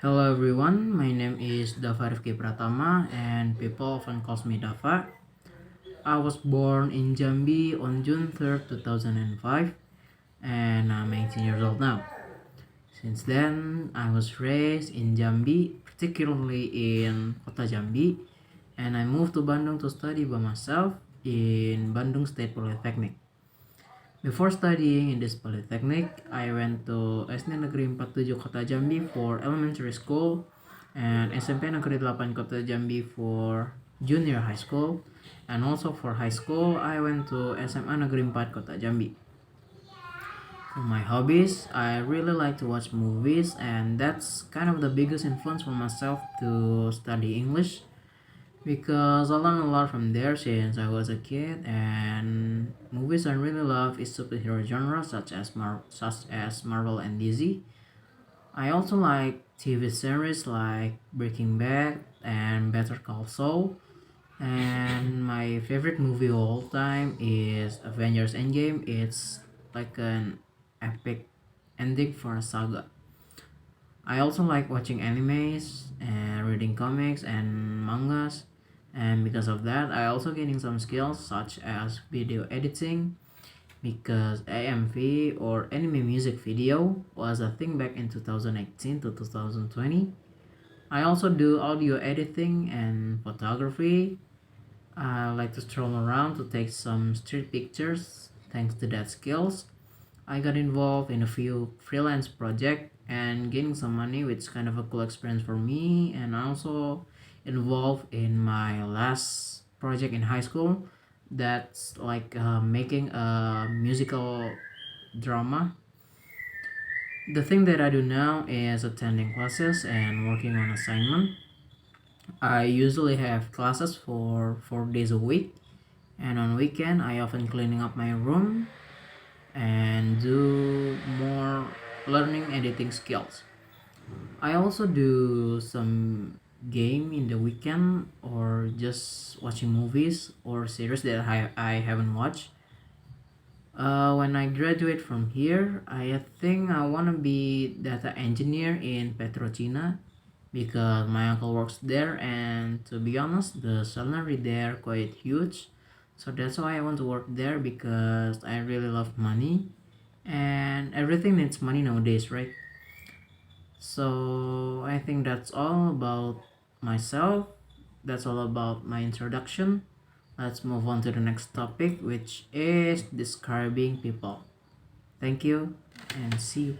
Hello everyone, my name is Daffa Rifky Pratama and people often calls me Daffa. I was born in Jambi on June 3rd, 2005 and I'm 18 years old now. Since then, I was raised in Jambi, particularly in Kota Jambi, and I moved to Bandung to study by myself in Bandung State Polytechnic. Before studying in this polytechnic, I went to SD Negeri 47 Kota Jambi for elementary school and SMP Negeri 8 Kota Jambi for junior high school, and also for high school I went to SMA Negeri 4 Kota Jambi. For my hobbies, I really like to watch movies, and that's kind of the biggest influence for myself to study English because I learned a lot from there since I was a kid. And movies I really love is superhero genre such as Marvel and DC. I also like TV series like Breaking Bad and Better Call Saul. And my favorite movie of all time is Avengers Endgame. It's like an epic ending for a saga. I also like watching animes and reading comics and mangas, and because of that, I also gaining some skills such as video editing because AMV or anime music video was a thing back in 2018 to 2020. I also do audio editing and photography. I like to stroll around to take some street pictures. Thanks to that skills, I got involved in a few freelance projects and gaining some money, which is kind of a cool experience for me. And I also involved in my last project in high school. That's like making a musical drama. The thing that I do now is attending classes and working on assignment. I usually have classes for 4 days a week, and on weekend I often cleaning up my room and do more learning editing skills. I also do some game in the weekend or just watching movies or series that I haven't watched. When I graduate from here, I think I want to be data engineer in Petrochina because my uncle works there, and to be honest, the salary there quite huge. So that's why I want to work there because I really love money and everything needs money nowadays, right? So I think that's all about myself. That's all about my introduction. Let's move on to the next topic, which is describing people. Thank you and see you.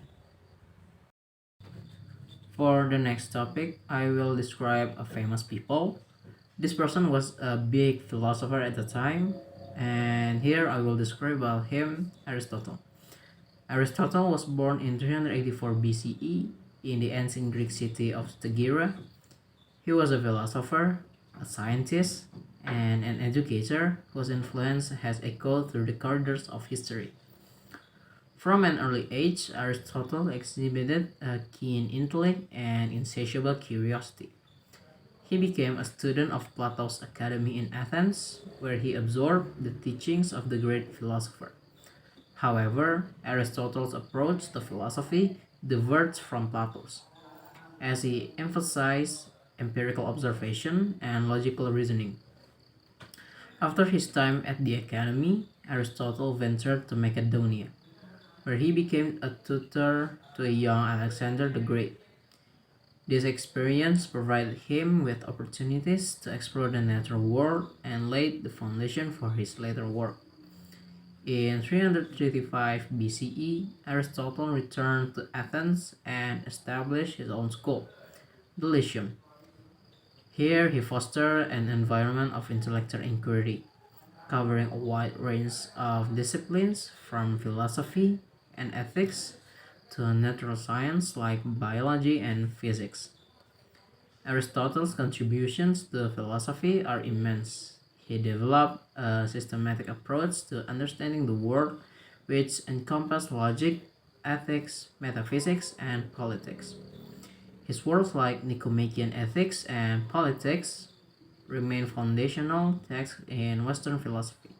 For the next topic, I will describe a famous people. This person was a big philosopher at the time, and here I will describe about him, Aristotle. Aristotle was born in 384 BCE in the ancient Greek city of Stagira. He was a philosopher, a scientist, and an educator whose influence has echoed through the corridors of history. From an early age, Aristotle exhibited a keen intellect and insatiable curiosity. He became a student of Plato's academy in Athens, where he absorbed the teachings of the great philosopher. However, Aristotle's approach to philosophy diverged from Plato's, as he emphasized empirical observation and logical reasoning. After his time at the academy, Aristotle ventured to Macedonia, where he became a tutor to a young Alexander the Great. This experience provided him with opportunities to explore the natural world and laid the foundation for his later work. In 335 BCE, Aristotle returned to Athens and established his own school, the Lyceum. Here he fostered an environment of intellectual inquiry, covering a wide range of disciplines from philosophy and ethics to natural science like biology and physics. Aristotle's contributions to philosophy are immense. He developed a systematic approach to understanding the world which encompassed logic, ethics, metaphysics, and politics. His works like Nicomachean Ethics and Politics remain foundational texts in Western philosophy.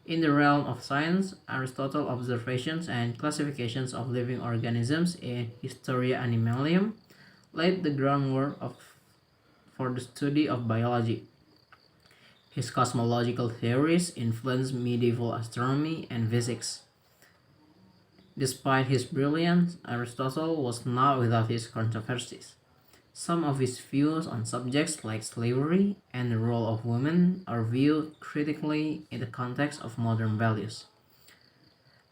In the realm of science, Aristotle's observations and classifications of living organisms in Historia Animalium laid the groundwork for the study of biology. His cosmological theories influenced medieval astronomy and physics. Despite his brilliance, Aristotle was not without his controversies. Some of his views on subjects like slavery and the role of women are viewed critically in the context of modern values.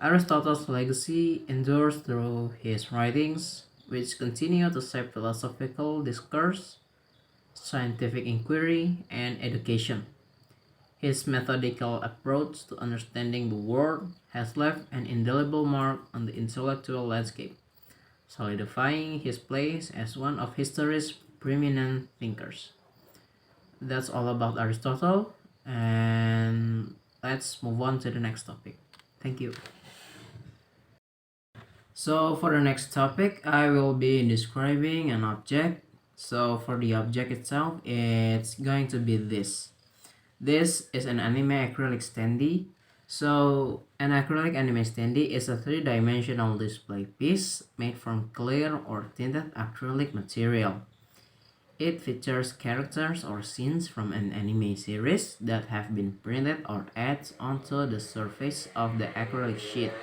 Aristotle's legacy endures through his writings, which continue to shape philosophical discourse, scientific inquiry, and education. His methodical approach to understanding the world has left an indelible mark on the intellectual landscape, solidifying his place as one of history's preeminent thinkers. That's all about Aristotle, and let's move on to the next topic. Thank you. So, for the next topic, I will be describing an object. So, for the object itself, it's going to be this. This is an anime acrylic standee. So, an acrylic anime standee is a three-dimensional display piece made from clear or tinted acrylic material. It features characters or scenes from an anime series that have been printed or etched onto the surface of the acrylic sheet.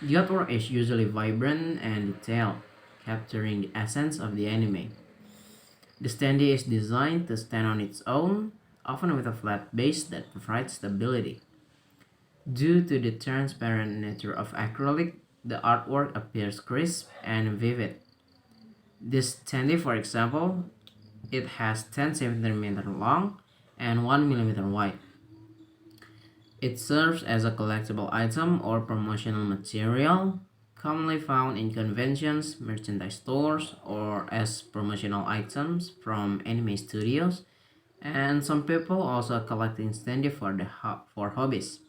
The artwork is usually vibrant and detailed, capturing the essence of the anime. The standee is designed to stand on its own, often with a flat base that provides stability. Due to the transparent nature of acrylic, the artwork appears crisp and vivid. This standee, for example, it has 10 cm long and 1 mm wide. It serves as a collectible item or promotional material, commonly found in conventions, merchandise stores, or as promotional items from anime studios, and some people also collecting standee for hobbies.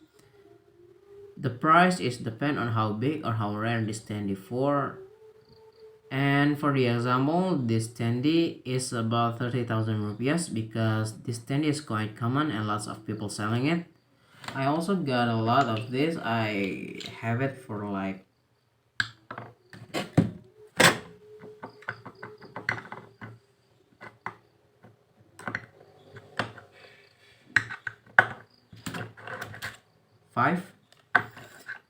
The price is depend on how big or how rare the standee for. And for the example, this standee is about 30,000 rupiahs because this standee is quite common and lots of people selling it. I also got a lot of this. I have it for like five.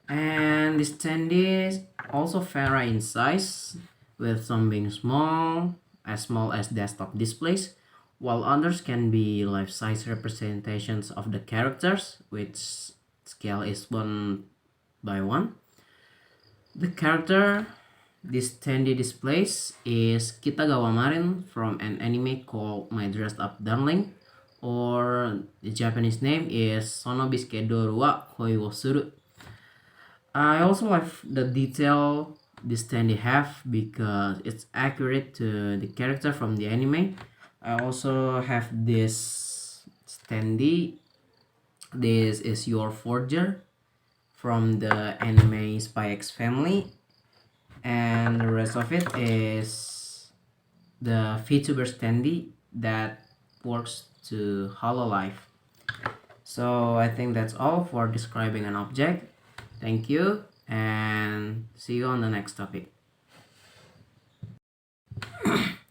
And the standees also vary in size, with some being small as desktop displays, while others can be life-size representations of the characters, which scale is 1 by 1. The character this standee displays is Kitagawa Marin from an anime called My Dressed Up Darling, or the Japanese name is Sonobisuke Doru wa Koi wo Suru. I also like the detail this standee have because it's accurate to the character from the anime. I also have this standee. This is Your Forger from the anime Spy X Family, and the rest of it is the VTuber standee that works to Hololive. So I think that's all for describing an object. Thank you and see you on the next topic.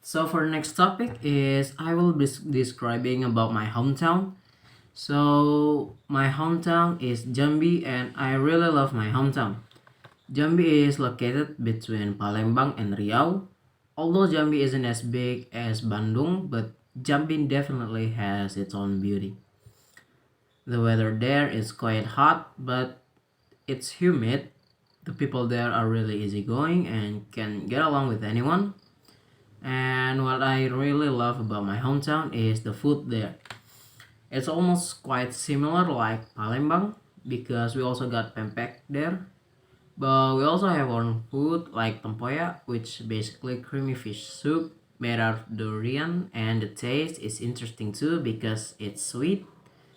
So for the next topic is I will be describing about my hometown. So my hometown is Jambi and I really love my hometown. Jambi is located between Palembang and Riau. Although Jambi isn't as big as Bandung, but Jambi definitely has its own beauty. The weather there is quite hot, but it's humid. The people there are really easygoing and can get along with anyone. And what I really love about my hometown is the food there. It's almost quite similar like Palembang because we also got pempek there. But we also have our own food like tempoyak, which basically creamy fish soup made out of durian, and the taste is interesting too because it's sweet,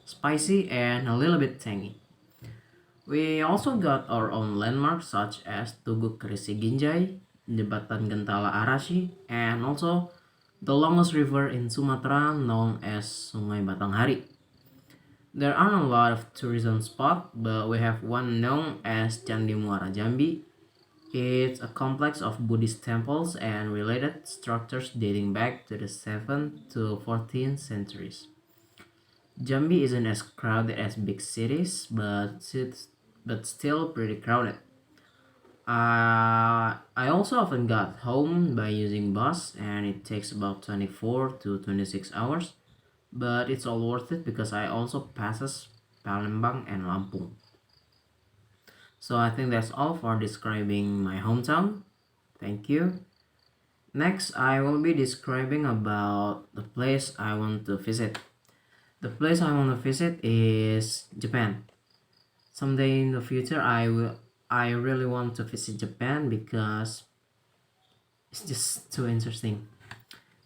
spicy, and a little bit tangy. We also got our own landmarks such as Tugu Kerisi Ginjai, Jembatan Gentala Arashi, and also the longest river in Sumatra known as Sungai Batanghari. There aren't a lot of tourism spots, but we have one known as Candi Muara Jambi. It's a complex of Buddhist temples and related structures dating back to the 7th to 14th centuries. Jambi isn't as crowded as big cities, but still pretty crowded. I also often got home by using bus, and it takes about 24 to 26 hours, but it's all worth it because I also passes Palembang and Lampung. So I think that's all for describing my hometown. Thank you. Next, I will be describing about the place I want to visit. The place I want to visit is Japan. Someday in the future, I really want to visit Japan because it's just too interesting.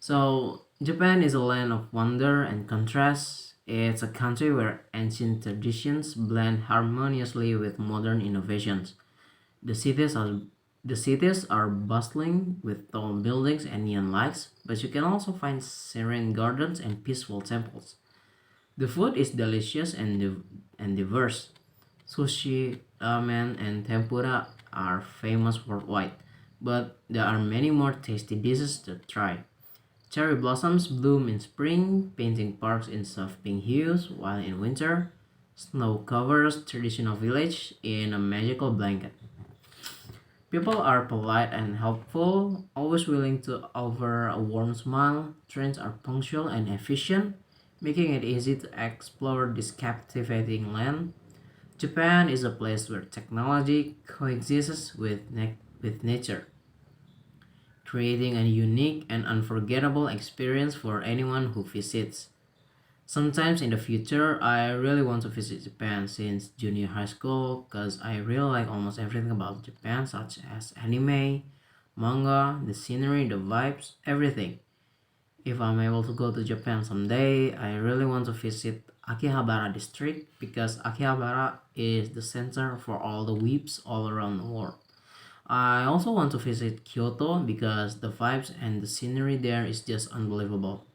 So, Japan is a land of wonder and contrast. It's a country where ancient traditions blend harmoniously with modern innovations. The cities are the cities are bustling with tall buildings and neon lights, but you can also find serene gardens and peaceful temples. The food is delicious and diverse. Sushi, ramen, and tempura are famous worldwide, but there are many more tasty dishes to try. Cherry blossoms bloom in spring, painting parks in soft pink hues, while in winter, snow covers traditional village in a magical blanket. People are polite and helpful, always willing to offer a warm smile. Trains are punctual and efficient, making it easy to explore this captivating land. Japan is a place where technology coexists with nature, creating a unique and unforgettable experience for anyone who visits. Sometimes in the future, I really want to visit Japan since junior high school because I really like almost everything about Japan, such as anime, manga, the scenery, the vibes, everything. If I'm able to go to Japan someday, I really want to visit Akihabara district because Akihabara is the center for all the weeps all around the world. I also want to visit Kyoto because the vibes and the scenery there is just unbelievable.